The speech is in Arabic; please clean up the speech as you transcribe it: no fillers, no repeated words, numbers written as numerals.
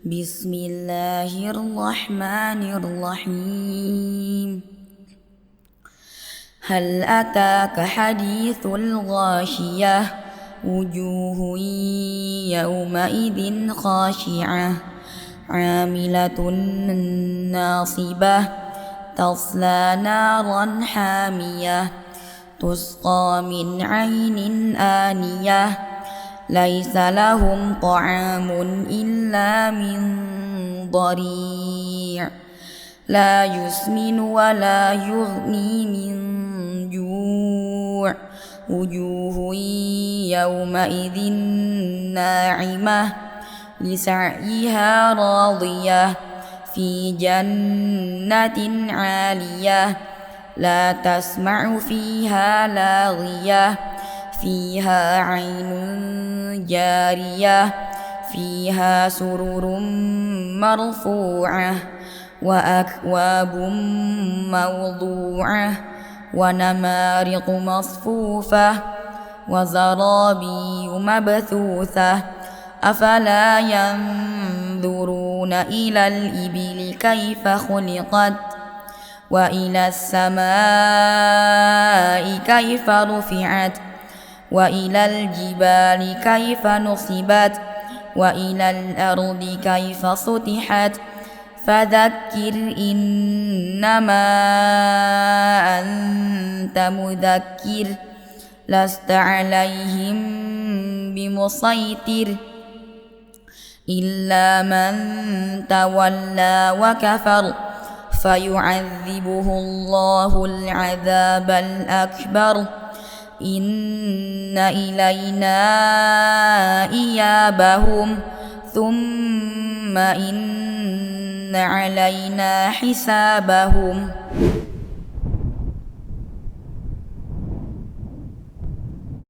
بسم الله الرحمن الرحيم. هل أتاك حديث الغاشية وجوه يومئذ خاشعة عاملة ناصبة تصلى نارا حامية تسقى من عين آنية ليس لهم طعام إلا من ضريع لا يسمن ولا يغني من جوع وجوه يومئذ ناعمة لسعيها راضية في جنة عالية لا تسمع فيها لاغية فيها عين جارية فيها سرر مرفوعة وأكواب موضوعة ونمارق مصفوفة وزرابي مبثوثة أفلا ينظرون إلى الإبل كيف خلقت وإلى السماء كيف رفعت وإلى الجبال كيف نصبت وإلى الأرض كيف سطحت فذكر إنما أنت مذكر لست عليهم بمسيطر إلا من تولى وكفر فيعذبه الله العذاب الأكبر إن إلينا إيابهم ثم إن علينا حسابهم.